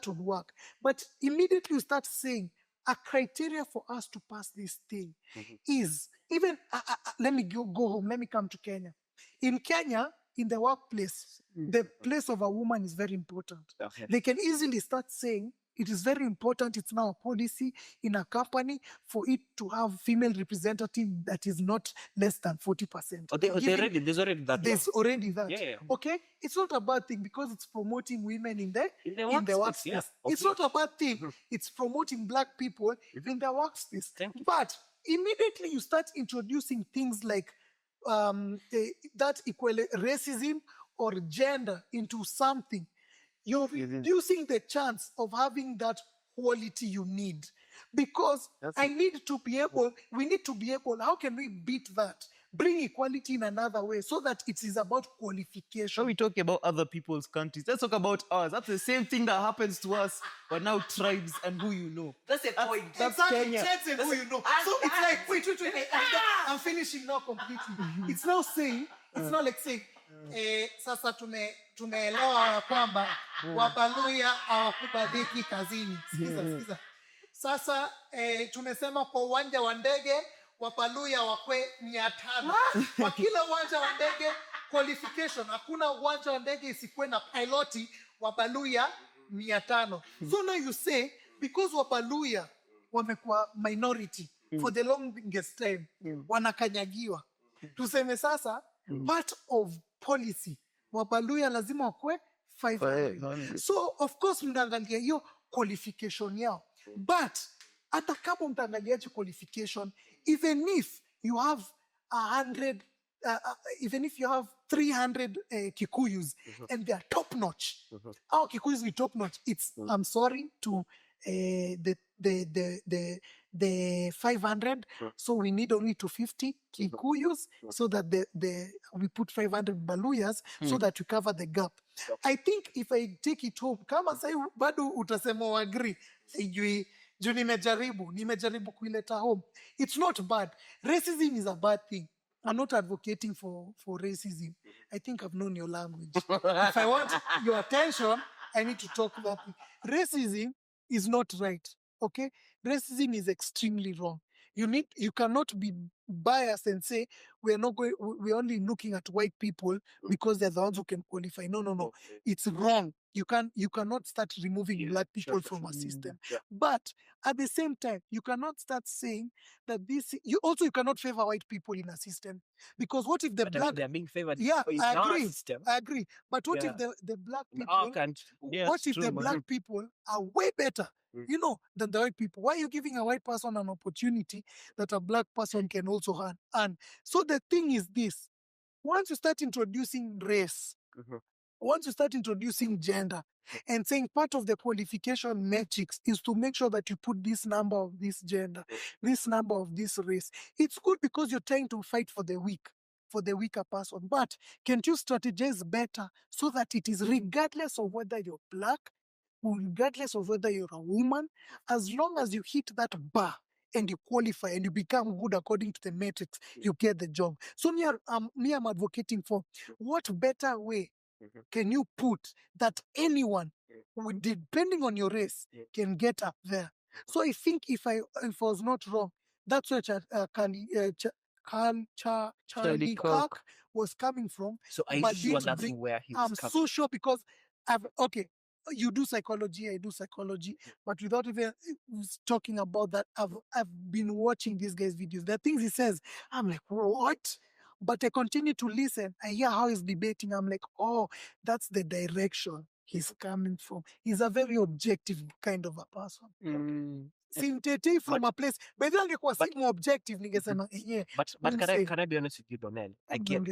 that would work. But immediately you start saying a criteria for us to pass this thing is even, let me go home, let me come to Kenya. In Kenya, in the workplace, the place of a woman is very important. Okay. They can easily start saying, it is very important, it's now a policy in a company for it to have female representative that is not less than 40%. Oh, there's already that. There's already that. Yeah. Okay? It's not a bad thing because it's promoting women in the workspace. workspace. Yeah, It's not a bad thing. It's promoting black people in the workspace. Thank you. But immediately you start introducing things like that equal racism or gender into something, you're reducing the chance of having that quality you need. Because we need to be able, how can we beat that? Bring equality in another way so that it is about qualification. When we talk about other people's countries, let's talk about ours. That's the same thing that happens to us, but now tribes and who you know. That's a point. That's Kenya. Kenya. And who you know. So it's like, wait. I'm finishing now completely. It's now saying, it's not like saying, sasa tumeelewa kwamba Wabaluya hawakubaliki kazini. Sikiza. Sasa tumesema kwa uwanja wa ndege Wabaluya wakwe 500. Kwa kila uwanja wa ndege qualification, hakuna uwanja wa ndege isikuwe na piloti Wabaluya 500. So now you say, because Wabaluya wamekuwa minority for the longest time, wanakanyagiwa. Tuseme sasa, part of policy, Wabaluya lazima wakwe 500. So of course mnaangalia hiyo qualification yao. But hata kama mtaangaliaje qualification, even if you have 100, even if you have 300 Kikuyus and they are top notch, our Kikuyus be top notch. It's I'm sorry to the 500, so we need only 250 Kikuyus so that we put 500 Baluyas so that we cover the gap. I think if I take it home, kama sai bado utasema agree, sijui juu nimejaribu kuileta home. It's not bad. Racism is a bad thing. I'm not advocating for racism. I think I've known your language. If I want your attention, I need to talk about it. Racism is not right. Okay? Racism is extremely wrong. You cannot be biased and say we're only looking at white people because they're the ones who can qualify. No. It's wrong. You cannot start removing black people from a system. But at the same time, you cannot start saying that you cannot favor white people in a system. Because what if they're being favored? Yeah, I I agree. But what if the black people what if the black people are way better, than the white people? Why are you giving a white person an opportunity that a black person can also earn? So the thing is this: once you start introducing race, once you start introducing gender and saying part of the qualification metrics is to make sure that you put this number of this gender, this number of this race, it's good because you're trying to fight for the weak, for the weaker person. But can't you strategize better so that it is regardless of whether you're black, regardless of whether you're a woman, as long as you hit that bar and you qualify and you become good according to the metrics, you get the job. So I'm advocating for what better way can you put that anyone, depending on your race, can get up there. So I think if I was not wrong, that's where Charlie Kirk was coming from. So are you sure that's where he's coming? I'm so sure because you do psychology, I do psychology, but without even talking about that, I've been watching this guy's videos. There are things he says, I'm like, what? But I continue to listen. I hear how he's debating. I'm like, oh, that's the direction he's coming from. He's a very objective kind of a person. Simtete from a place. But then more objective. Yeah. But can I be honest with you, Donnell? I get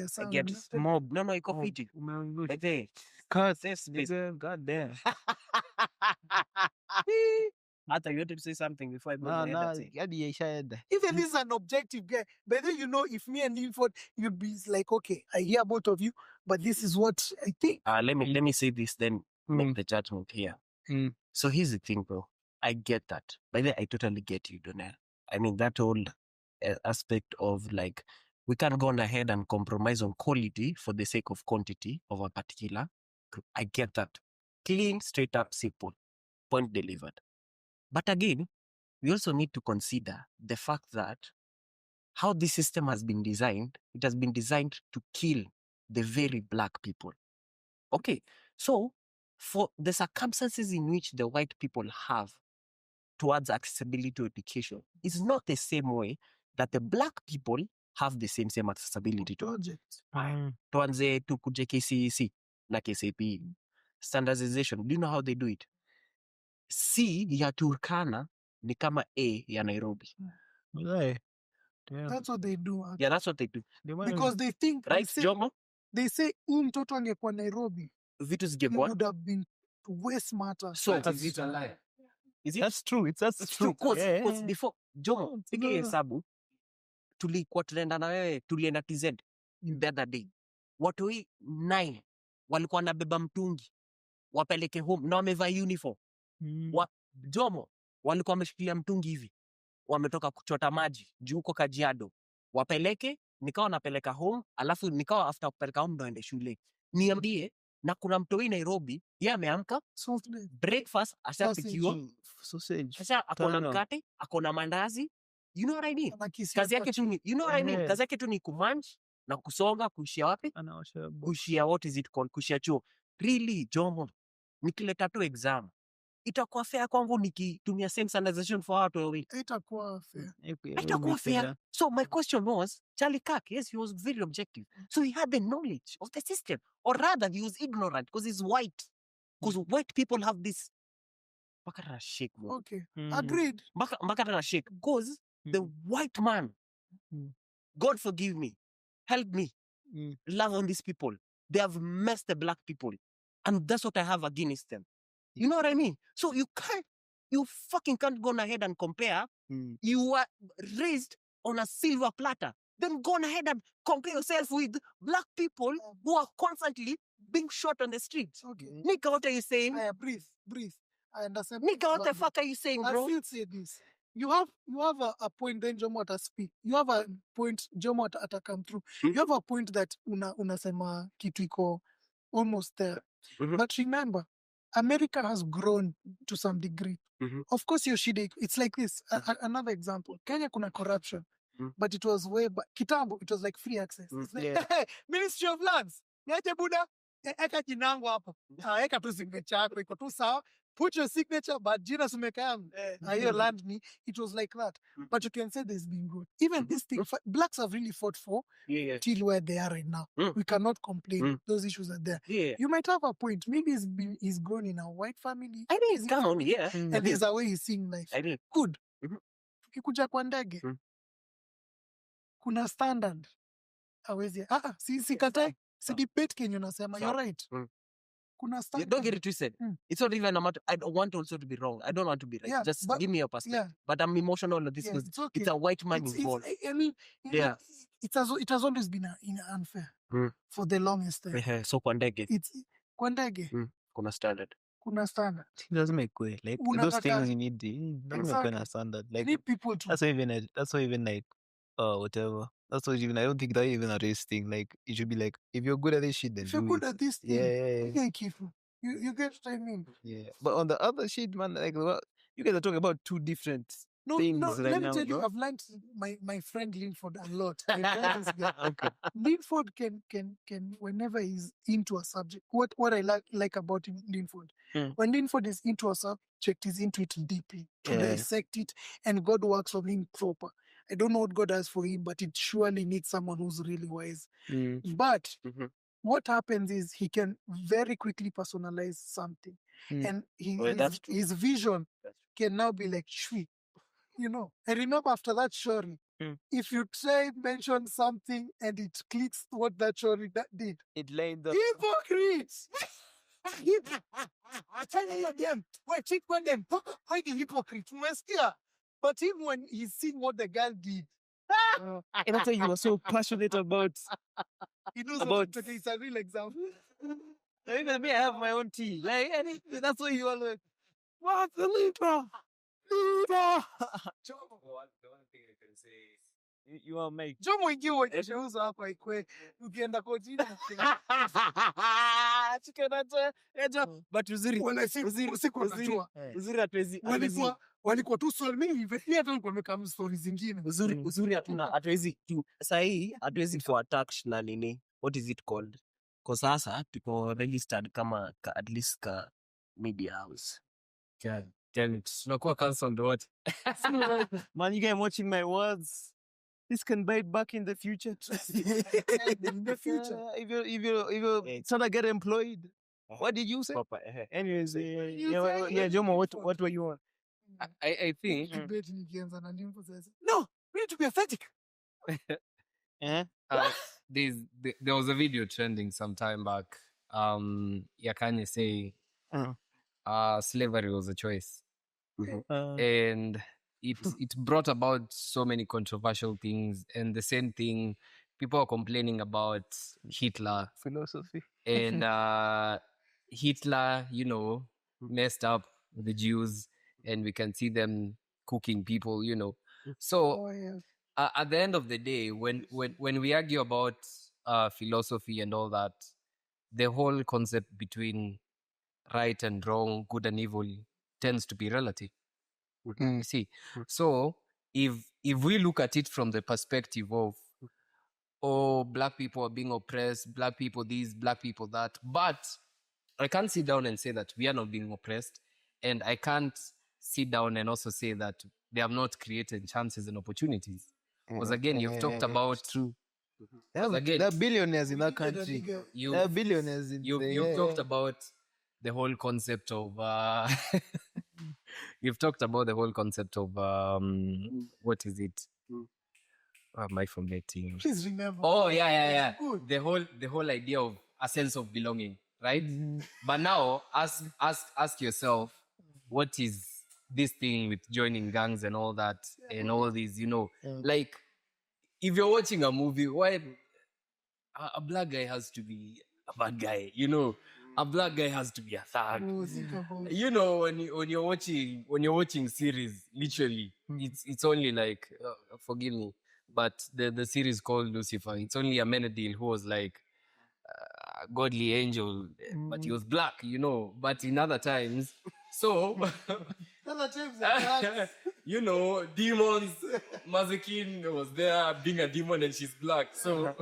mob. No, you go feed it. Cause this goddamn. Arthur, you wanted to say something before I go ahead? Even this is an objective guy. But then, if me and Linford, you'd be like, okay, I hear both of you, but this is what I think. Let me say this, then make the judgment here. So here's the thing, bro. I get that. By the way, I totally get you, Donnell. I mean, that whole aspect of like, we can't go on ahead and compromise on quality for the sake of quantity of a particular group. I get that. Clean, straight up, simple. Point delivered. But again, we also need to consider the fact that how this system has been designed, it has been designed to kill the very black people. Okay, so for the circumstances in which the white people have towards accessibility to education is not the same way that the black people have the same accessibility to Project. Tuanze tukuje KCEC na KCP. Standardization. Do you know how they do it? C ya Turkana ni kama A ya Nairobi. Yeah. Yeah. That's what they do. Yeah, that's what they do. Because they think, Right, Jomo? they say, mtoto angekuwa Nairobi, Vitu he zingekuwa. would have been way smarter. So, Is it a lie? Is it? That's true. That's true. Because before, Jomo, pige hesabu, tulikuwa tunaenda na wewe, tulienda TZ the other day. Watu hii 9 walikuwa nabeba mtungi, wapeleke home, na wamevaa uniform. Jomo, walikuwa wameshikilia mtungi hivi. Wametoka kuchota maji, juu huko Kajiado. Wapeleke, nikawa napeleka home, alafu nikawa after kupeleka home ndo ende shule. Niambie, na kuna mtoi Nairobi, yeye ameamka, breakfast, ashapikiwa, sausage. Sasa akona mkate, akona mandazi. You know what I mean? Kazi yake tu ni, you know what I mean? Kazi yake tu ni kumunch na kusonga, kuishia wapi? Kuishia, what is it called? Kuishia chuo. Really, Jomo, nikileta tu exam, itakuwa fair kwangu nikitumia same standardization for watu wawili? Itakuwa fair. Itakuwa fair. So my question was, Charlie Kirk, yes, he was very objective. So he had the knowledge of the system. Or rather, he was ignorant because he's white. Because white people have this... Bakara shake, bro. Okay, agreed. Bakara shake. Because the white man, God forgive me, help me, love on these people. They have messed the black people. And that's what I have against them. You know what I mean? So you fucking can't go ahead and compare. You are raised on a silver platter. Then go ahead and compare yourself with black people who are constantly being shot on the streets. Okay. Nika, what are you saying? Breathe. I understand. Nika, what the fuck are you saying, bro? I feel say this. You have a point, then Jomo ata speak. You have a point, Jomo ata come through. You have a point that unasema kitu iko almost there. But remember, America has grown to some degree. Of course, Yoshide, it's like this. Another example. Kenya kuna corruption. But it was way back. Kitambo, it was like free access. It's like, hey, Ministry of Lands. Niache buda, eka jinangu hapa. Eka tu signature yako, iko tu sawa. Put your signature, but jina sumeka hiyo land ni. It was like that. But you can say there's been good. Even this thing, blacks have really fought for till where they are right now. We cannot complain. Those issues are there. You might have a point. Maybe he's grown in a white family. I mean, come on, yeah. And there's a way he's seeing life. I mean, good. Tukikuja kwa ndege. Kuna standard. Awezi. Si katai. Si debate Kenya unasema. You're right. Kuna standard. Don't get it twisted. It's not even a matter. I don't want also to be wrong. I don't want to be right. Just give me your perspective. But I'm emotional on this because it's a white man involved. I mean, it has always been unfair for the longest time. So kwa ndege. Kwa ndege. Kuna standard. It doesn't make way. Like those things you need a standard. Like need people to. That's why even like whatever. That's why even I don't think that even a race thing. Like it should be like if you're good at this shit, then if you're good at this thing, you get careful. You get what I mean? Yeah. But on the other shit, man, like you guys are talking about two different things right now. Let me tell you, I've learned my friend Linford a lot. Okay. Linford can whenever he's into a subject. What I like about Linford, when Linford is into a subject, he's into it deeply to dissect it, and God works on him proper. I don't know what God has for him, but it surely needs someone who's really wise. But what happens is he can very quickly personalize something, and his vision can now be like shui. You know, I remember after that story, if you try mention something and it clicks what that story did, it lined up. Hypocrites! I tell you them, wait, check on them. Why the hypocrite? But even when he's seen what the girl did, and that's why you were so passionate about. He knows about it. It's a real example. Even me, I have my own tea. Like, that's why you are like, what's the leader? The one thing I can say is You are mate. Jo mwingi uwekesheuza hapa ikwe. Ukienda kotini. But uzuri hatuwezi walikuwa tu solving hivi hata walikuwa wameka stories zingine. Uzuri hatuna hatuwezi sahi hatuwezi for attack na nini. What is it called? Kwa sasa tuko registered kama at least ka media house. God damn it. Tunakuwa cancelled what? Man, you guys watching my words. This can bite back in the future. In the future. If you trying to get employed. What did you say? Papa, Anyways, yeah, Jomo, what were you on? I think Debate nikianza na limbo sasa. No, we need to be authentic. there was a video trending some time back. Ya Kanye say slavery was a choice. And it brought about so many controversial things, and the same thing people are complaining about Hitler Philosophy. and Hitler, you know, messed up the Jews, and we can see them cooking people, you know. So at the end of the day, when we argue about philosophy and all that, the whole concept between right and wrong, good and evil, tends to be relative. You see, so if we look at it from the perspective of, oh, black people are being oppressed, black people this, black people that, but I can't sit down and say that we are not being oppressed, and I can't sit down and also say that they have not created chances and opportunities. Because again, you've talked about There are billionaires in that country. There are billionaires in you've talked about the whole concept of you've talked about the whole concept of what is it? What am I forgetting? Please remember. Oh yeah. Good. The whole idea of a sense of belonging, right? But now ask yourself, what is this thing with joining gangs and all that and all these, you know, like if you're watching a movie, why a black guy has to be a bad guy, you know? A black guy has to be a thug. You know, when you're watching series, literally, it's only like forgive me, but the series called Lucifer, it's only a Menadil who was like a godly angel, but he was black, you know. But in other times, so Other times are black. you know, demons. Mazekin was there being a demon and she's black. So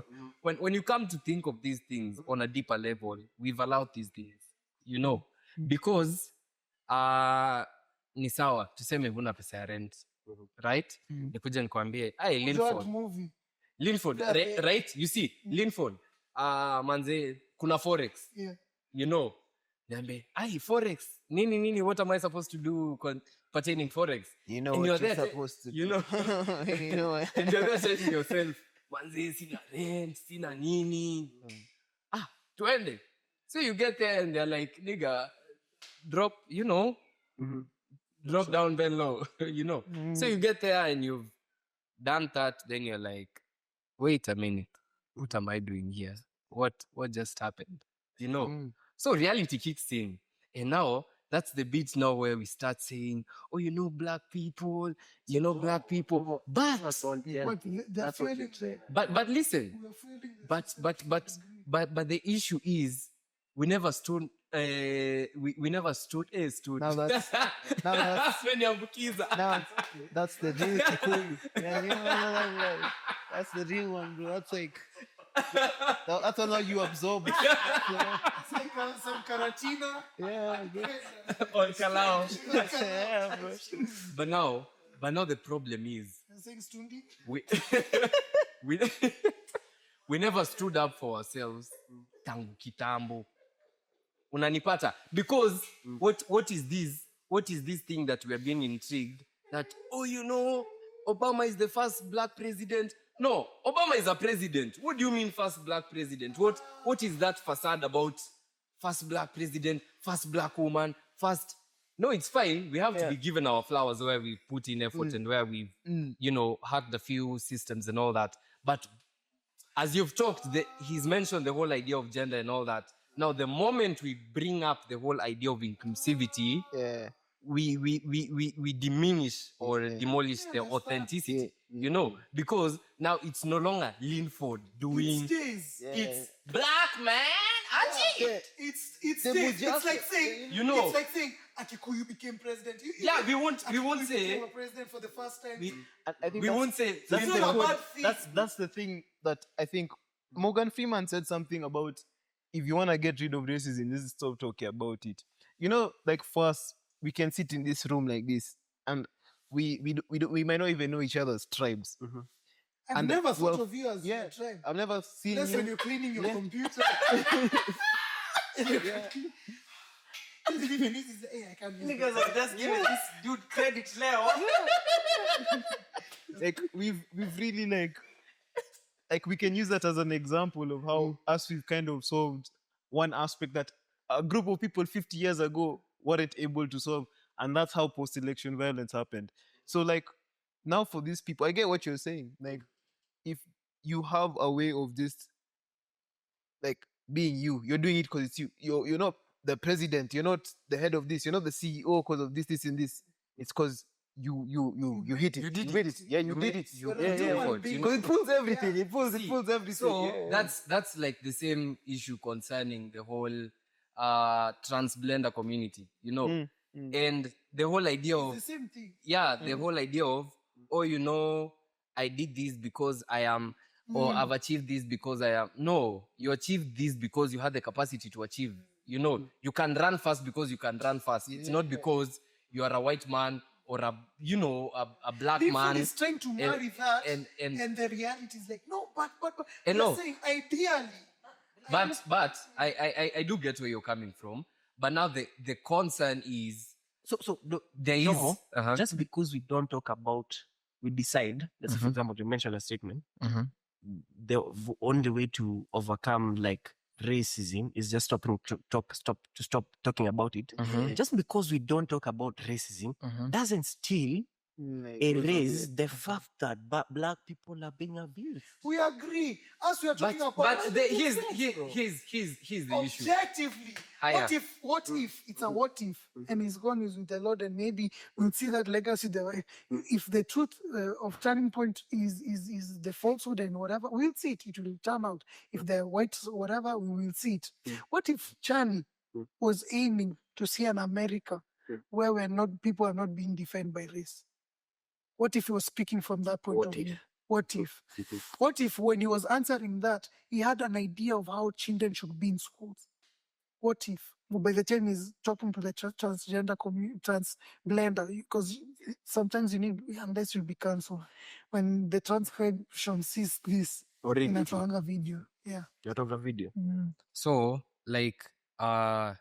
when you come to think of these things on a deeper level, we've allowed these things, you know, because ni sawa tuseme huna pesa ya rent, right? Nikuja nikwambie, hey, What movie? Linford, right? You see, Linford, manze, kuna forex, Yeah. you know. Niambe, forex, nini, what am I supposed to do pertaining forex? You know And what you're you're there, supposed to do. you know. You know what? And you're there saying to yourself, manze, sina rent, sina nini. Tuende. So you get there and they're like, nigga, drop, you know, drop down very low, you know. So you get there and you've done that, then you're like, wait a minute, what am I doing here? What just happened? You know? So reality kicks in. And now that's the bit now where we start saying, oh, you know, black people. But listen, but the issue is we never stood we never stood. Now that's that's the real Kikuyu. Yeah, you know, that's the real one, bro. That's like that's all you absorb. Some Karatina. Yeah, on Kalao. yeah, bro. But now the problem is we we never stood up for ourselves tangu kitambo. Unanipata? Because what is this thing that we are being intrigued that, oh, you know, Obama is the first black president? No, Obama is a president. What do you mean first black president? What is that facade about first black president, first black woman, first? No, it's fine. We have to be given our flowers where we put in effort and where we've, you know, hacked a few systems and all that. But as you've talked, he's mentioned the whole idea of gender and all that. Now, the moment we bring up the whole idea of inclusivity, we diminish or demolish the authenticity, you know, because now it's no longer Linford doing it's black man. It's like saying, you know, it's like saying Akikuyu became president. we won't Akikuyu say became a president for the first time. I think we won't say that's It's the not a good- bad thing. that's the thing that I think Morgan Freeman said something about. If you want to get rid of racism, just stop talking about it. You know, like for us, we can sit in this room like this, and we might not even know each other's tribes. I've and, never thought well, of you as a tribe. I've never seen Unless you. when you're cleaning your computer. Even this is, hey, I can't use Niggas are just giving this dude credit now. Like we've really like we can use that as an example of how us we've kind of solved one aspect that a group of people 50 years ago weren't able to solve, and that's how post-election violence happened. So like now for these people, I get what you're saying. Like if you have a way of this, like being you're doing it because it's you. You're not the president. You're not the head of this. You're not the CEO because of this, and this. It's because you hit it. You made it. Yeah, you did it. Because it pulls everything. It pulls everything. So that's like the same issue concerning the whole transblender community, you know, and the whole idea of the same thing. the whole idea of, oh, you know, I did this because I am, or I've achieved this because I am. No, you achieved this because you had the capacity to achieve. You know, you can run fast because you can run fast. It's not because you are a white man or a black man. Is trying to marry that, and the reality is like, no, but you're saying ideally. But I do get where you're coming from. But now the concern is there is just because we don't talk about, we decide. Let's say, for example, you mentioned a statement. The only way to overcome like racism is just stop talking about it. Just because we don't talk about racism doesn't still erase the fact that black people are being abused. We agree. As we are talking about, but here's the issue. Objectively, what if it's a what if, and he's gone is with the Lord, and maybe we'll see that legacy. If the truth of turning point is the falsehood and whatever, we'll see it. It will turn out. If the white whatever, we will see it. What if Chani was aiming to see an America where people are not being defined by race? What if he was speaking from that point of view? What if? What if when he was answering that, he had an idea of how children should be in schools? What if? Well, by the time he's talking to the transgender community, transblender, because sometimes you need, unless you be cancelled, when the transcription sees this in a Twanga video. Yeah. You're talking about video. So, like, venye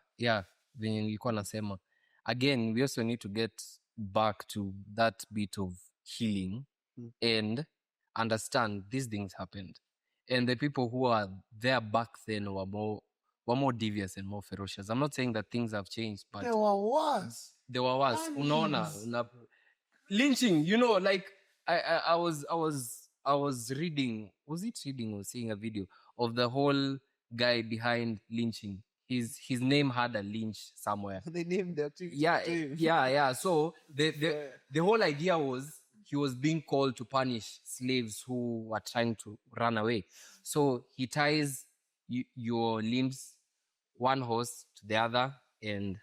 nilikuwa nasema, again, we also need to get back to that bit of healing and understand these things happened. And the people who are there back then were more devious and more ferocious. I'm not saying that things have changed, but They were worse. Unaona, lynching, you know, like I was reading, was it reading or seeing a video of the whole guy behind lynching? His name had a lynch somewhere. They named that too. Yeah. So the whole idea was he was being called to punish slaves who were trying to run away. So he ties your limbs, one horse to the other, and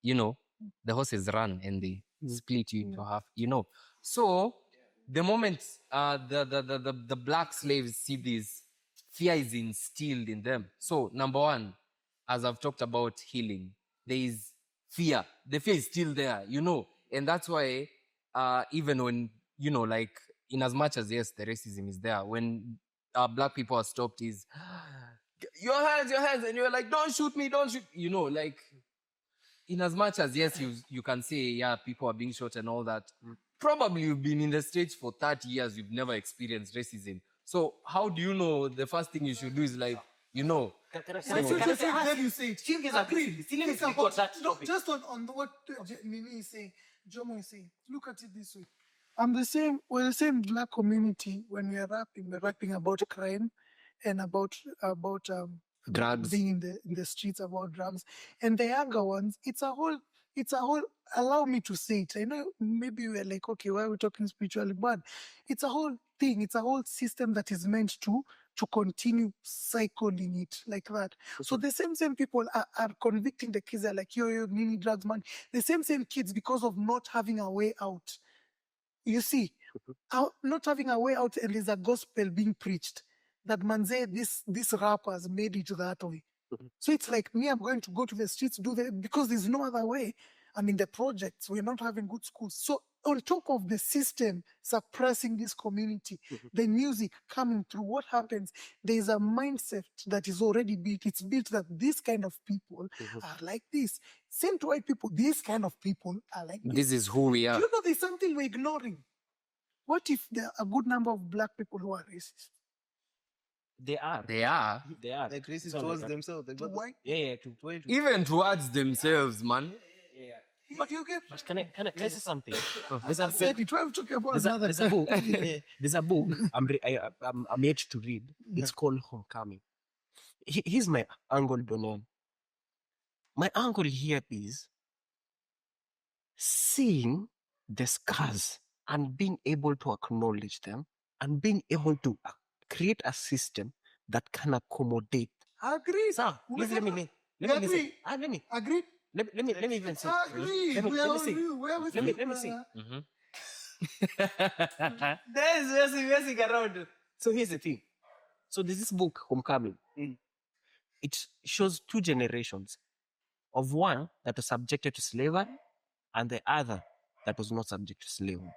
you know the horses run and they split you into half. You know, so the moment the black slaves see this, fear is instilled in them. So number one, as I've talked about healing, there is fear. The fear is still there, you know, and that's why even when, you know, like in as much as yes, the racism is there, when black people are stopped is your hands, and you're like, don't shoot me, you know, like in as much as yes, you can say, yeah, people are being shot and all that. Probably you've been in the States for 30 years, you've never experienced racism. So how do you know? The first thing you should do is like, you know. Then you say it. Just on what Nini is saying, Jomo is saying. Look at it this way. We're the same black community. When we are rapping, we're rapping about crime and about drugs, being in the streets, about drugs. And the younger ones, it's a whole it's a whole, allow me to say it. I know maybe we're like, okay, why are we talking spiritually? But it's a whole thing. It's a whole system that is meant to continue cycling it like that. So the same people are convicting the kids. They're like, yo, mini drugs, man. The same kids, because of not having a way out. You see, not having a way out, and there's a gospel being preached that manze, these rappers made it that way. So it's like me, I'm going to go to the streets, because there's no other way. I mean, the projects, we're not having good schools. So on top of the system suppressing this community, the music coming through, what happens? There's a mindset that is already built. It's built that this kind of people are like this. Same to white people, these kind of people are like this. This is who we Do are. you know there's something we're ignoring? What if there are a good number of black people who are racist? They are. They are. They are. Like racist It's not towards like that. themselves. They To got white? Yeah, to Even towards themselves, man. But you get. But can I say something? As I said, it was talking about another. There's a book. There's a book I'm yet to read. It's called Homecoming. He's my uncle Donald. My uncle here is seeing the scars and being able to acknowledge them and being able to create a system that can accommodate. Agree. Sir, please let me Agree. Let me even say. Agree. Let me We are say. we are with Let you, me see. brother. There's messing around. So here's the thing. So there's this book, Homecoming. It shows two generations of one that was subjected to slavery and the other that was not subject to slavery.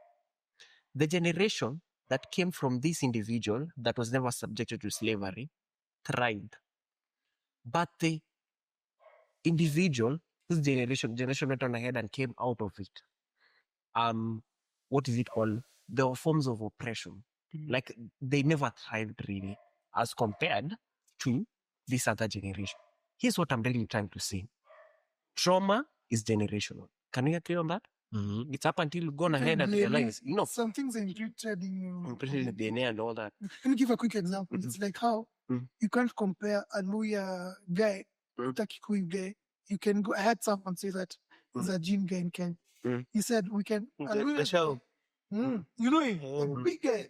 The generation that came from this individual that was never subjected to slavery thrived. But the individual whose generation went on ahead and came out of it, what is it called? There were forms of oppression. Like they never thrived really as compared to this other generation. Here's what I'm really trying to say. Trauma is generational. Can we agree on that? It's up until you've gone ahead and realize, Some things are included in you. especially the DNA and all that. Let me give a quick example. It's like how you can't compare a Luya guy with a Kikuyu guy. You can go. I had someone say that there's a Jin guy in Kenya. He said we can. the show. You know him, the big guy.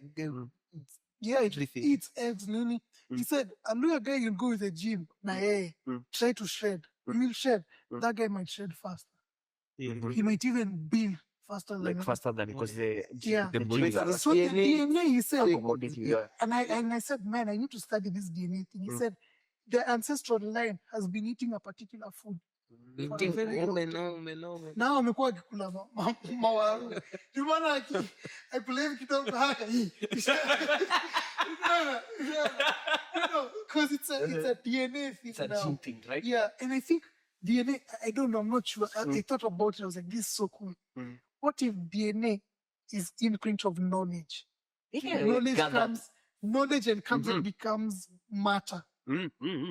Yeah, it eats eggs, Nini. He said, a Luya guy, you go with a gym. Try to shred. You will shred. That guy might shred faster. He might even build faster than Faster than because the believe are So the DNA, he said, commodity. and I said, man, I need to study this DNA thing. He said, the ancestral line has been eating a particular food. Now amekuwa akikula mawaru. Ndio maana akipeleka kidogo haka hii. Because it's a DNA thing. It's a now. gene thing, right? Yeah, and I think DNA, I don't know, I'm not sure. I thought about it, I was like, this is so cool. What if DNA is imprint of knowledge? Yeah, Knowledge and comes and becomes matter.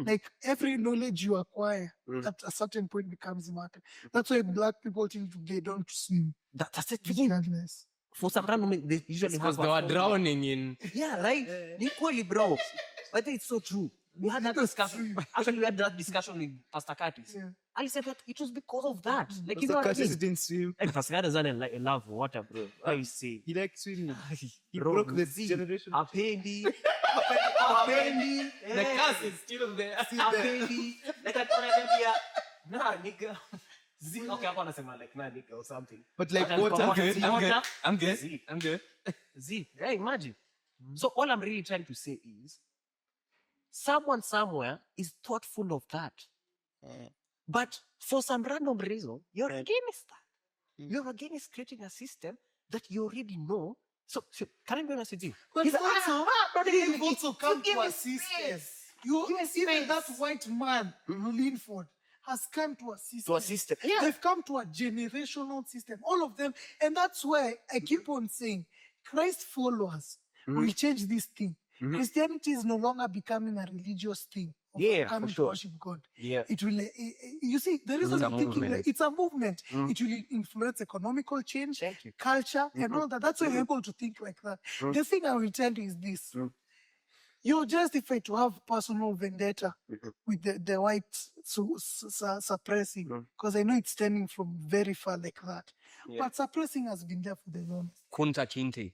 Like every knowledge you acquire at a certain point becomes matter. That's why black people think they don't swim. That's the With thing. madness. For some random, they usually Because have they a were phone. drowning in. Yeah, right? Equally, bro. But it's so true. We had that discussion. Actually, we had that discussion with Pastor Curtis. Yeah. I said that it was because of that. Like, you The know what I Curtis mean? didn't swim. Like, Pastor Curtis doesn't like love water, bro. How you say? He liked swimming. He Bro, broke the see, generation. Apendi. The curse is still there. Apendi. Like, I thought I maybe nah, nigga. Z. Okay, I'm gonna say like nah, nigga or something. But like But water. I'm good. Z. I'm good. Z. Yeah, imagine. So all I'm really trying to say is someone somewhere is thoughtful of that. But for some random reason, you're against that. You're against creating a system that you already know. So can I be honest with you? But He's- you've also come give to me assist space. us. You, Give me even space. that white man, Linford, has come to assist To us. a system. Yeah. They've come to a generational system, all of them. And that's why I keep on saying Christ followers will change this thing. Christianity is no longer becoming a religious thing. Of Yeah, coming for sure. to worship God. Yeah. It will, you see, the reason a I'm thinking movement. that it's a movement. It will influence economical change, Thank you. culture, and all that. That's why you're able to think like that. The thing I will tell you is this. you're justified to have personal vendetta with the whites suppressing, because I know it's stemming from very far like that. But suppressing has been there for the longest. Kunta Kinte.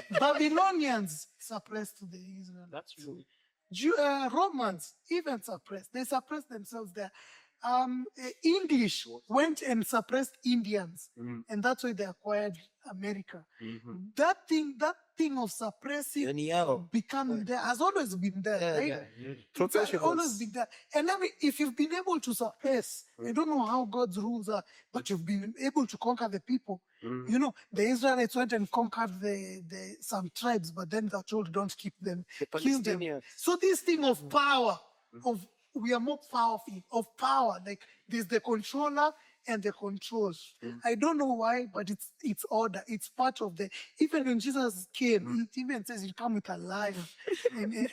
Babylonians suppressed the Israelites. That's true. Romans even suppressed. They suppressed themselves there. English went and suppressed Indians, and that's why they acquired America. That thing of suppressing, becoming there, has always been there, right? It's has always been there. And I mean, if you've been able to suppress, I don't know how God's rules are, but you've been able to conquer the people. You know, the Israelites went and conquered some tribes, but then they're told don't keep them, kill them. So this thing of power, of we are more powerful, of power, like there's the controller and the controlled. I don't know why, but it's order. It's part of the. Even when Jesus came, it even says you come with a lion, and you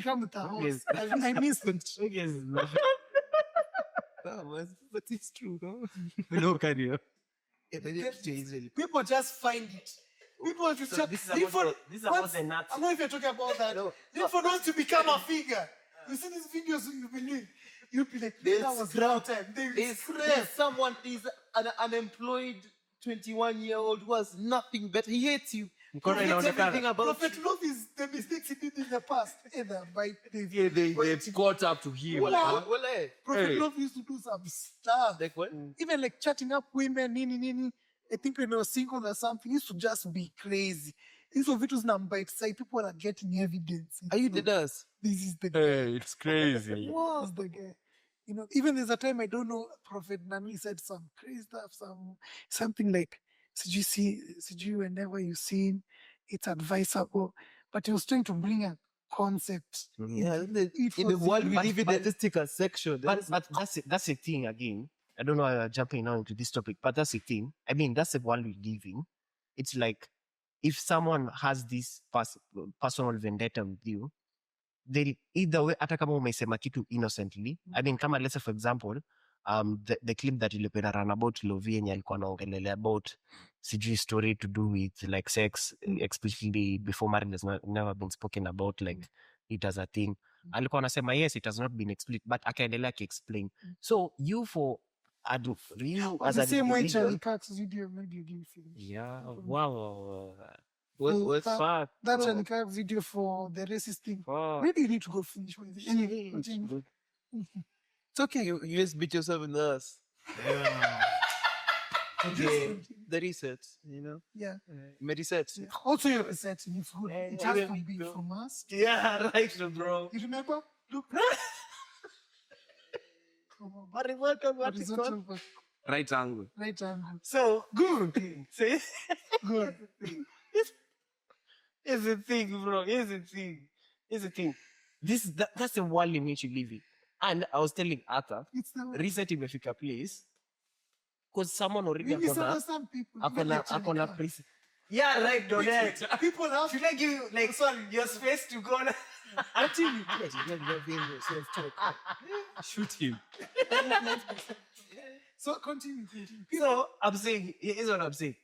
come with a horse. I miss it. But it's true, no? No, can you? People just find it. People just. This is about the nuts. I don't know if you're talking about that. People want to become a figure. You see these videos you believe. You be like, that was ground time. There's someone, is an unemployed 21-year-old who has nothing better. He hates you. Everything about Prophet love is the mistakes he did in the past. Either by They've caught up to him. Prophet love used to do some stuff. Like what? Even like chatting up women, nini. I think when they were single or something, it used to just be crazy. These were videos number side. People are getting evidence. Are you the us? This is the guy. Hey, it's crazy. Was the guy. You know, even there's a time I don't know, Prophet Nami said some crazy stuff, something like, did you whenever you sin, it's advisable. But he was trying to bring a concept. Yeah, in the world we live in, they just take a section. But that's the thing again. I don't know why I'm jumping now into this topic, but that's the thing. I mean, that's the world we live in. It's like, if someone has this personal vendetta with you, they either way, hata kama umesema kitu innocently. I mean, kama let's say for example, the clip that ilipenda run about Lovie yenye alikuwa anaongelelea about sijui story to do with like sex, explicitly before marriage has never been spoken about like it as a thing. Alikuwa anasema yes, it has not been explicit, but akaendelea ki-explain. So you as the a same way individual- Charlie Kirk's video made you give feelings. Yeah, wow. What's Fuck. That Charlie Kirk video for the racist thing. Fuck. Maybe you need to go finish with it. Anyway, continue. It's okay. You just beat yourself in the ass. Okay. The research, you know? Yeah. My research. Also, you're researching it. It has to be from us. Yeah, right, bro. You remember? Look. What is it called? Right angle. Right angle. So, good. See? Good. Here's the thing, bro. Here's the thing. That's the world in which you live in. And I was telling Arthur, It's the recent imefika place, because someone already we misunderstand people. akona place. Yeah, right, Donette. People have. Should I give you, like, sorry, your space to go? Continue. Shoot him. So continue. So I'm saying, here's what I'm saying.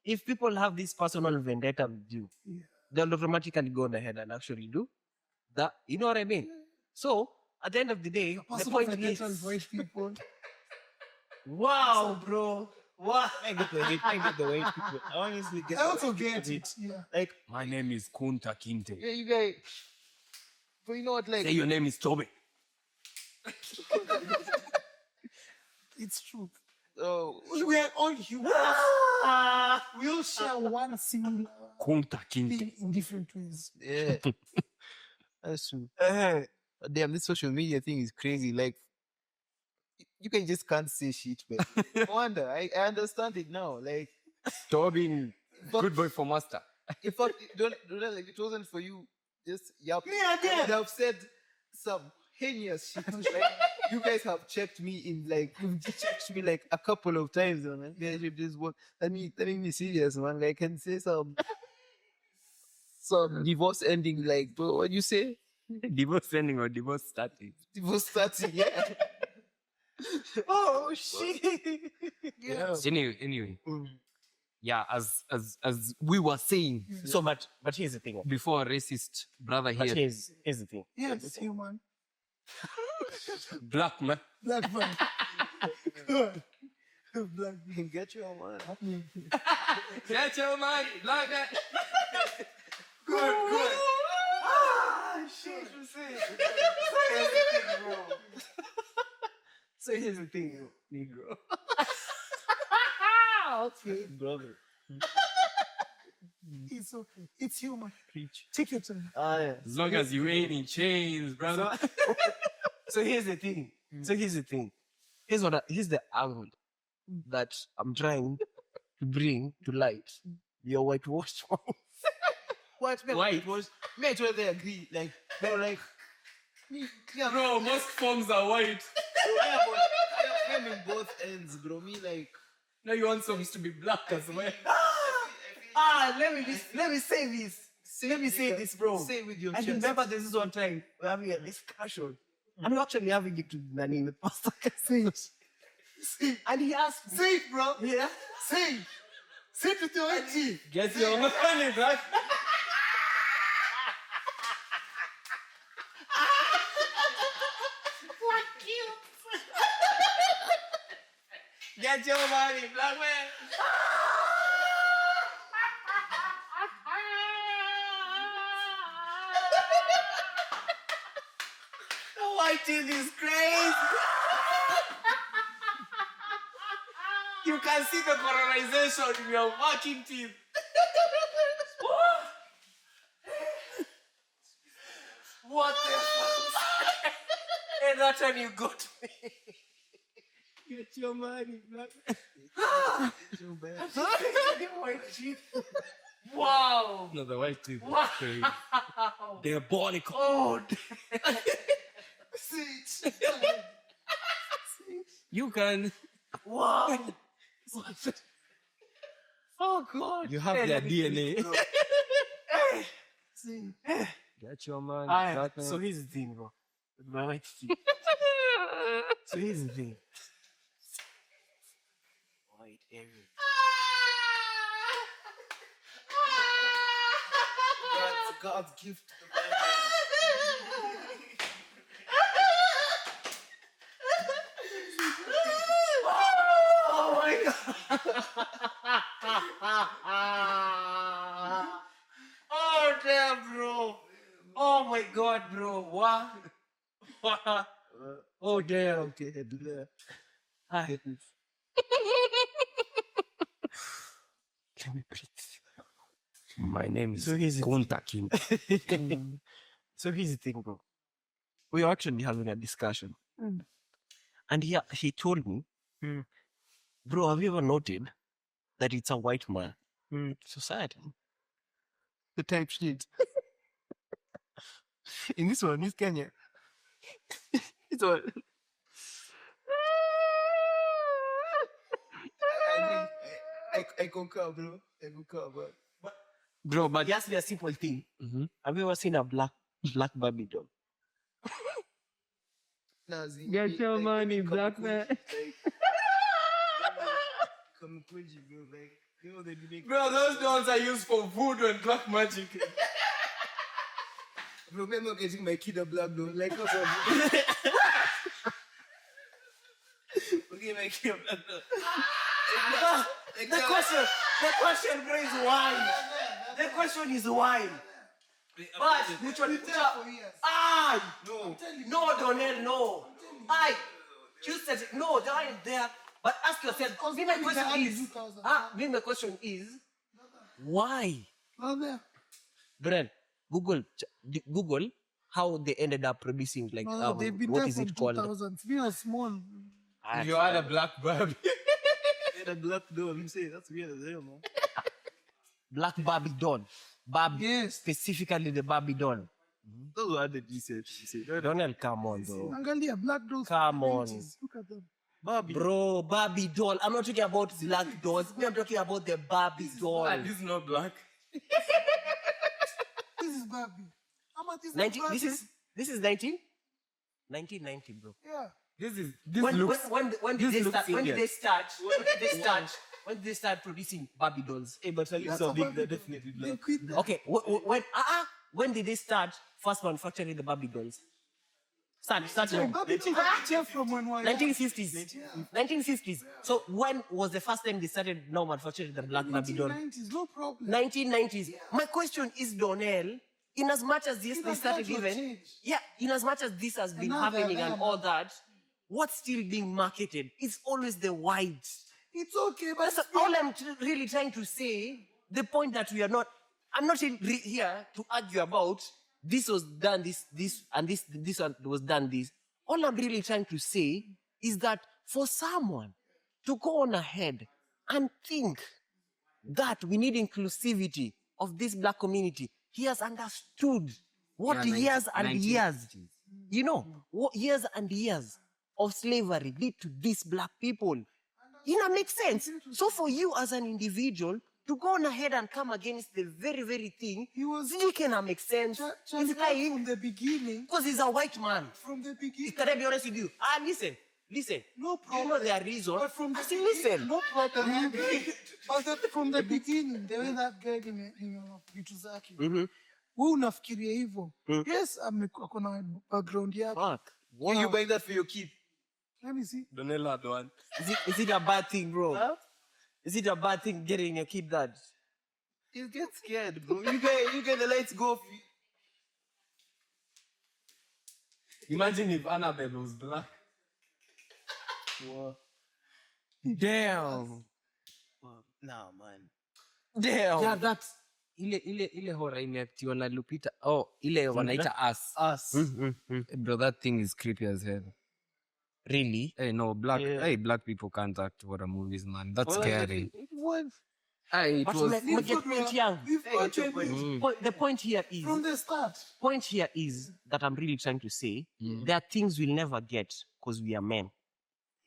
If people have this personal vendetta with you, they'll automatically go on ahead and actually do that. You know what I mean? So at the end of the day, the Personal point vendetta is, with white people. wow, bro. Wow. I get the white people. I honestly get I also get it. Yeah. Like, My name is Kunta Kinte. yeah, you guys. But you know what, like, Say your name is Toby. It's true. oh, We are all human. We all share one singular Kunta Kinte. thing in different ways. yeah. That's true. Damn, this social media thing is crazy. Like, you guys just can't say shit, man. No wonder. I understand it now. Like, Toby, But- good boy for master. if I, don't like, if it wasn't for you, just yap. Me I again. would have said some heinous shit. Like, you guys have checked me in, like, you've checked me like a couple of times, man. This one, let me be serious, man. Like, I can say some divorce ending, like, bro, what you say? Divorce ending or divorce starting. Divorce starting, yeah. Oh shit. Yeah. Anyway. yeah, as we were saying So, but here's the thing. before, racist brother But here, here's the thing. Yes, it's human. black man. Black man. Good. Black man. Get your man. Get your man, black man. Good. Ah, shit, you say. So here's the thing, Negro. Okay. Brother. It's okay. It's human. Preach. Take your time. Yeah. As long as you ain't in chains, brother. So here's the thing. Here's the angle that I'm trying to bring to light. Your whitewashed one. What? White. Me too, they agree. Like, they were like, yeah, Bro, most forms are white. Yeah, but I'm in both ends, bro. Me like. Now you want some to be black as well. Let me say this. Let me say this, bro. Say it with your I chest. remember this is one time we're having a discussion. I'm actually having it with Nani, the pastor. And he asked me, say it, bro. yeah, Say it. Say it with your energy. Get your money, black. Get your money, black man. the white teeth is crazy. You can see the colonization in your fucking teeth. What the fuck? And that time you got me. Get your money, black. Too bad. White teeth. Wow. No, the white teeth. Crazy. Diabolical. Oh, Say it. You can. wow. Oh God. You have their DNA. Say it. Get your money. Alright, so here's the thing, bro. With my white teeth. So here's the thing. White area. God's gift to the man. Oh my God. Oh damn, bro. Oh my God, bro. What? Oh damn. Okay, do that. Hi. Let me breathe. My name is So here's the Kunta King. So here's the thing, bro. We were actually having a discussion. And he told me, bro, have you ever noted that it's a white man society? The type shit. In this one, it's Kenya. It's all. I concur, bro. I concur, bro. Bro, but he asked me a simple thing. Have you ever seen a black Barbie doll? Get your money, black man. Come crazy, bro. Like, you know, they make. Bro, those dolls are used for voodoo and black magic. Bro, I'm not getting my kid a black doll. Like, what's up? Okay, my kid a black doll. The question, bro, is why? The question is why? But which one? No, Donnell, no. You said no, they aren't there. But ask yourself. My question is, why? Brent, Google how they ended up producing like They've been what there is from it called? 2000s. We are small. If you had a black Barbie. The black doll. I'm saying that's weird as hell, man. Black Barbie doll. Barbie, Yes. specifically the Barbie doll. Those were the research. Donald, come on, though. Angalia, black dolls. Come on. 80s. Look at them. Barbie. Bro, Barbie doll. I'm not talking about black dolls. I'm talking about the Barbie doll. This is not black. This is Barbie. How much is 19, Barbie? this is 1990, bro. Yeah. This When looks. did they start? When did they start? when did they start producing Barbie dolls? Hey, but at least That's so a big, Barbie they're doll. definitely They black. quit that. Okay, when did they start first manufacturing the Barbie dolls? Start when? Barbie dolls are cheap from when we were young. 1950s. 1950s. So when was the first time they started now manufacturing the black Barbie doll? 1990s, no problem. 1990s. My question is, Donnell, in as much as this In they as started much even, change. yeah, in as much as this has been now they're happening there and now. all that, what's still being marketed? It's always the white. It's okay, but That's all I'm really trying to say. The point that we are not, I'm not here to argue about this was done, this one was done, this. All I'm really trying to say is that for someone to go on ahead and think that we need inclusivity of this black community, he has understood what years and years, what years and years of slavery did to these black people. Makes sense. So for you as an individual to go on ahead and come against the very, very thing, you cannot make sense. It's lying from the beginning. because he's a white man. From the beginning. Can I be honest with you? Listen. No problem. You know their reason. But from the I say, listen. No problem. But from the beginning, the way that guy vitu zake. Wewe unafikiria hivyo. Yes, ako na background yake. Fuck. You buying that for your kid? Let me see. Donella had one. Is it a bad thing, bro? Huh? Is it a bad thing getting a kid that? You get scared, bro. You get the lights go off. Imagine if Annabelle was black. What? Damn. Nah, man. Damn. Yeah, that's ile horror imeactiwa na Lupita. Oh, ile wanaita Us. Us. Bro, that thing is creepy as hell. Really? Hey, no, black people can't act horror movies, man. That's scary. It was. It But was. we get point young. We've gotten it The point here is from the start. that I'm really trying to say there are things we'll never get because we are men.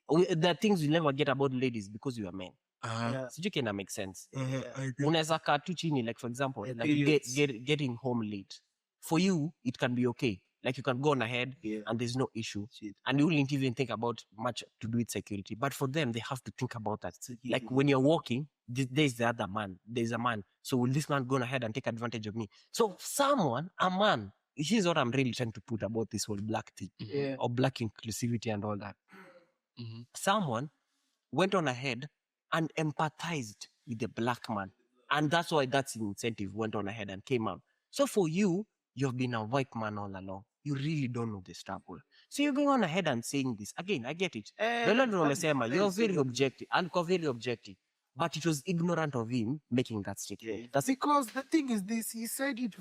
There are things we'll never get about ladies because we are men. So you can make sense. Unaweza kaa tu chini, like for example, like getting home late. For you, it can be okay. Like you can go on ahead and there's no issue. And you wouldn't even think about much to do with security. But for them, they have to think about that. Like when you're walking, there's the other man. There's a man. So will this man go on ahead and take advantage of me? So a man, here's what I'm really trying to put about this whole black thing or black inclusivity and all that. Someone went on ahead and empathized with the black man. And that's why that's the incentive went on ahead and came out. So for you, you've been a white man all along. You really don't know the struggle. So you're going on ahead and saying this. Again, I get it. You're very objective. And very objective. But it was ignorant of him making that statement. That's Because the thing is this, he said it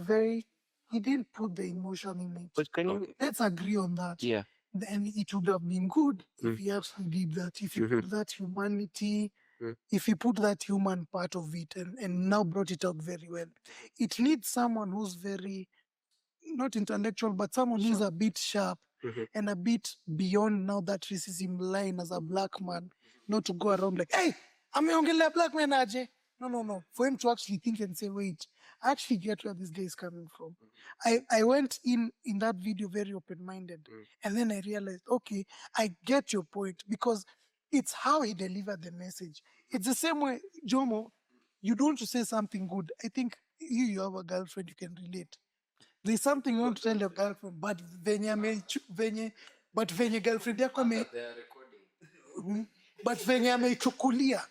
he didn't put the emotion in it. But can you... Let's agree on that. Yeah. Then it would have been good if he actually did that. If he put that humanity, if he put that human part of it and now brought it out very well. It needs someone who's very, not intellectual, but someone who's a bit sharp and a bit beyond now that racism line as a black man, not to go around like, hey, ameongelea black man aje. No. For him to actually think and say, wait, I actually get where this guy is coming from. I went in that video very open-minded. And then I realized, okay, I get your point because it's how he delivered the message. It's the same way, Jomo, you don't want to say something good. I think you have a girlfriend, you can relate. There's something you want to tell your girlfriend, but venye girlfriend yako but venye ameichukulia.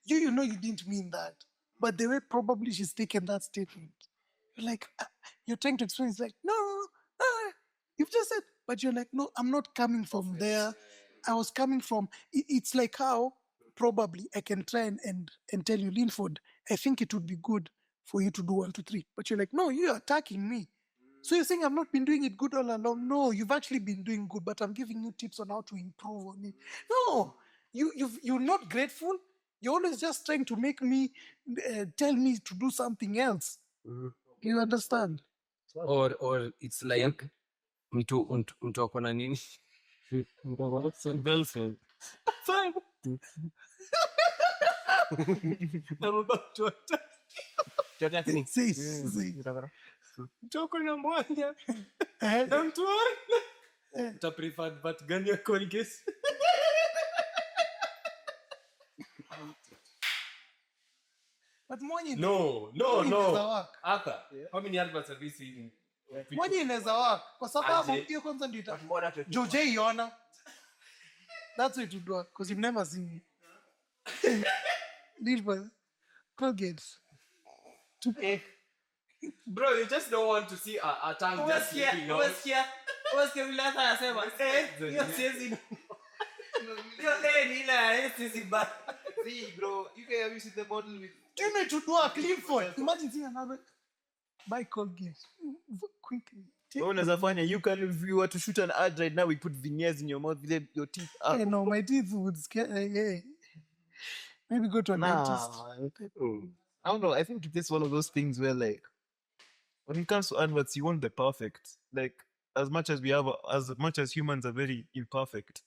You know you didn't mean that. But the way probably she's taken that statement, you're like, you're trying to explain, it's like, no, you've just said, but you're like, no, I'm not coming from there. I was coming from, it's like how probably I can try and tell you, Linford, I think it would be good for you to do 1, 2, 3. But you're like, no, you're attacking me. So you're saying I've not been doing it good all along. No, you've actually been doing good, but I'm giving you tips on how to improve on it. No, you're not grateful. You're always just trying to make me, tell me to do something else. You understand? Or it's like, mtu ako na nini? Fine. I'm about to attack. See. Mtoko na mwanya. Na mtu wana. Ta preferred but gani ya Colgate? But Monyi No. inaweza work. Arthur, how many adverts have you seen? Monyi inaweza work. Kwa sababu Aje. hiyo kwanza ndio Joje iona. That's what it would work because you've never seen it. Need for Colgate. Bro, you just don't want to see a tongue just sticking out. Wasikia vile hata anasema hiyo siwezi. Hiyo ni ile sisi ba. See, bro, you can have the bottle with. You need to do a clean for. Imagine seeing another buy Colgate quickly. Unaweza fanya, you can, if you were to shoot an ad right now, we put veneers in your mouth, your teeth up. Hey, no, my teeth would scare. Hey. Maybe go to a dentist. I don't know. I think it's one of those things where, like, when it comes to adverts, you want the perfect. Like, as much as humans are very imperfect,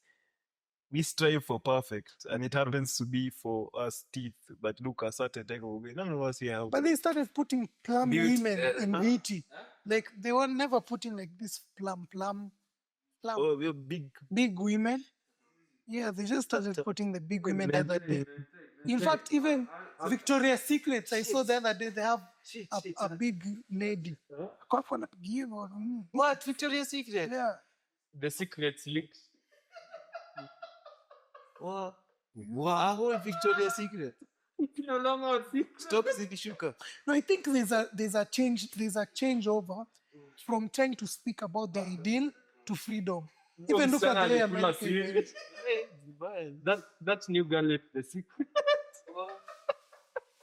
we strive for perfect, and it happens to be for us teeth. But look, a certain type of way, none of us here. But they started putting plum women in beauty. Like they were never putting like this plum. Oh, we're big women. Yeah, they just started putting the big women the other day. In fact, even Victoria's Secrets, I saw the other day, they have a big lady. What? Victoria's Secret? Yeah. The secrets leaks. What? A whole Victoria's Secret. No longer Stop Zikishuka. No, I think there's a changeover from trying to speak about the ideal to freedom. Even look at the American. That's new girl left the secret.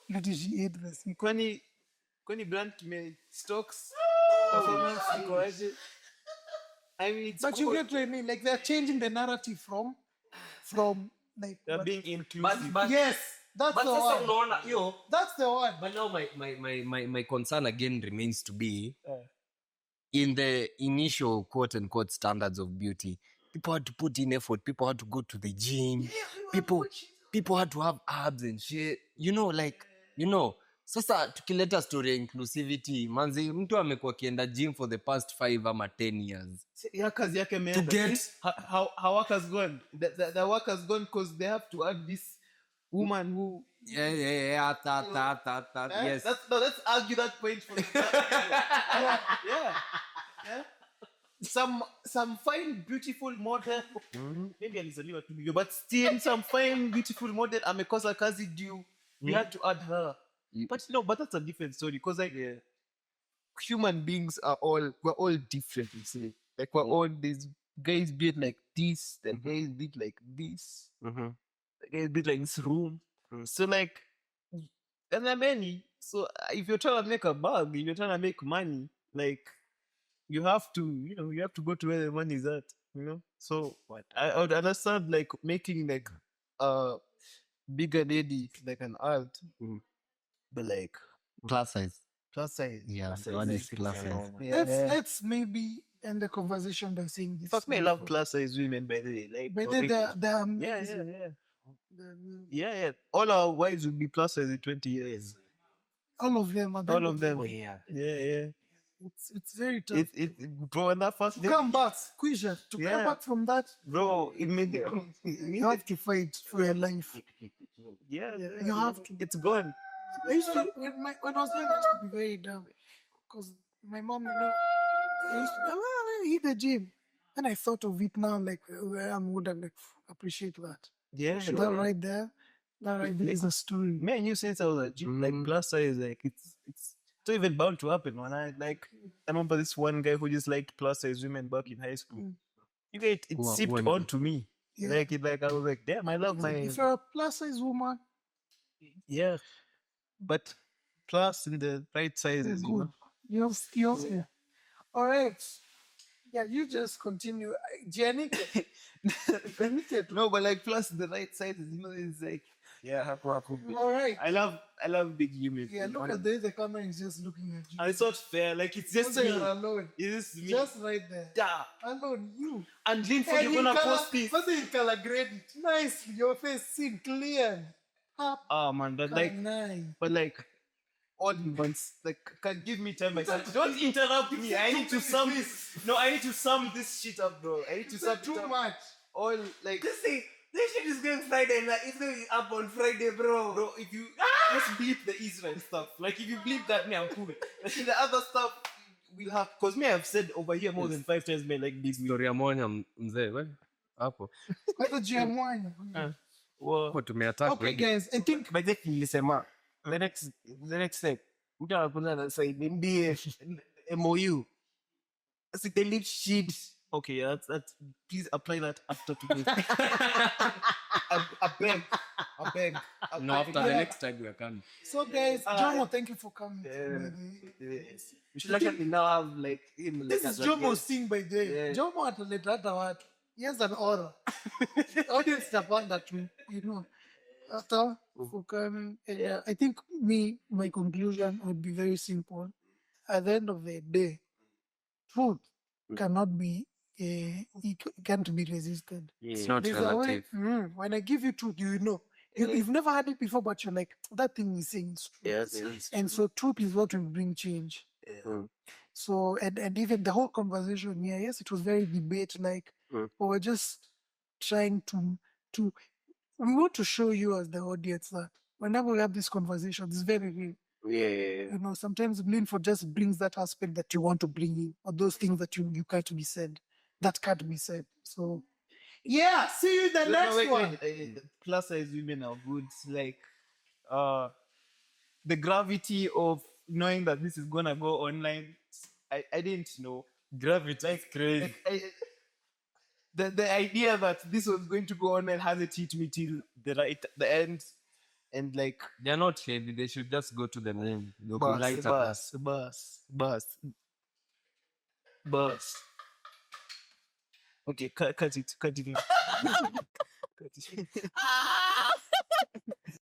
That is she ate the secret. Kwani brand kime stocks performance iko aje? I mean, it's But cool. you get what I mean? Like they're changing the narrative from like They're being inclusive. But yes, that's but the sasa one. unaona hiyo. That's the one. But now my concern again remains to be in the initial quote unquote standards of beauty. People had to put in effort. People had to go to the gym. People had to have abs and shit. Sasa tukileta story ya inclusivity, manzi mtu amekuwa kienda gym for the past 5 ama 10 years. Yeah, kazi yake imeenda. To get how work has gone. The work has gone because they have to add this woman who. Yes. Let's argue that point for the yeah. Some fine beautiful model. Maybe alizaliwa tu hivyo, but still some fine beautiful model amekosa kazi due. We had to add her. But that's a different story because like human beings we're all different, you see. Like we're all these guys built like this, the guys built like this, the guys built like this room. So like, and there are many. So if you're trying to make a bug, if you're trying to make money, like you have to go to where the money is at, So I would understand like making like a bigger lady like an alt, but like plus size. Yeah, One is plus size. Let's maybe end the conversation by saying this. Fuck me, I love plus size women, by the way. Like, But they're amazing. yeah. All our wives will be plus size in 20 years. All of them. All of them. Oh, yeah. Yeah. It's very tough. Bro, and that first day, Come back, Quisha. To Yeah. come back from that, bro, it made you have to fight for your life. You have to. It's gone. I used to, when I was young, I used to be very dumb. Because my mom, I used to hit the gym. And I thought of it now, like, I'm going to like, appreciate that. Yeah. That right there is a story. Man, you since I was a gym, like plus size, like it's not even bound to happen. When I remember this one guy who just liked plus size women back in high school. It seeped onto me. Yeah. Like I was like, damn, I love my. If you're a plus size woman, Yeah, but plus in the right sizes, good. You have skills. Yeah. All right. Yeah, you just continue. Jenny. No, but like plus the right sizes, it's like All right. I love big humans. Yeah, look at the camera is just looking at you. And it's not fair. Like it's just Also, me. you're alone. It's just me. Just right there. Yeah. Alone, you. And lean for you're gonna post this. What's in color grade? Nice. Your face seen clear. Up. Oh man, but like Nice. all in once. Like can give me time. Like don't interrupt me. I need to sum I need to sum this shit up, bro. I need to sum Too it up. much. All like This shit is going Friday night. It's going up on Friday, bro. bro, if you let's bleep the Israel stuff. Like if you bleep that, me, I'm cool. The other stuff we'll have, because me, I've said over here more than 5 times, me like this. Story ya moja mzee we hapo. Kwa juu ya mwanya. Hapo tumeattack Okay, wengi. guys, I think By the way, nilisema the next step mtu anakuza na say nimbie MOU. See the lead sheet. Okay, yeah, that's please apply that after today. I beg. No, after the next time we are coming. so, guys. Jomo, thank you for coming. Yes. We should actually now have like him. This is Jomo's thing, by the way. Yeah. Jomo ataleta hata watu. He has an aura. Audience tapanda tu, you know. After for coming, I think my conclusion would be very simple. At the end of the day, truth cannot be, it can't be resisted. It's not There's a way, relative. when I give you truth, you know. You've never had it before, but you're like, that thing he's saying is true. Yes. And so truth is what will bring change. So, and even the whole conversation here, yes, it was very debate-like, but we're just trying to, we want to show you as the audience that whenever we have this conversation, it's very real. Yeah. You know, sometimes Blinford just brings that aspect that you want to bring in, or those things that you can't be said, that can't be said. So, yeah, see you in the next one. Plus size women are good. Like, the gravity of knowing that this is gonna go online, I didn't know. Gravity is crazy. The idea that this was going to go online hasn't hit me till the end, and like They're not heavy. They should just go to the name. They'll be lighter. bus. Okay, cut it. Cut it.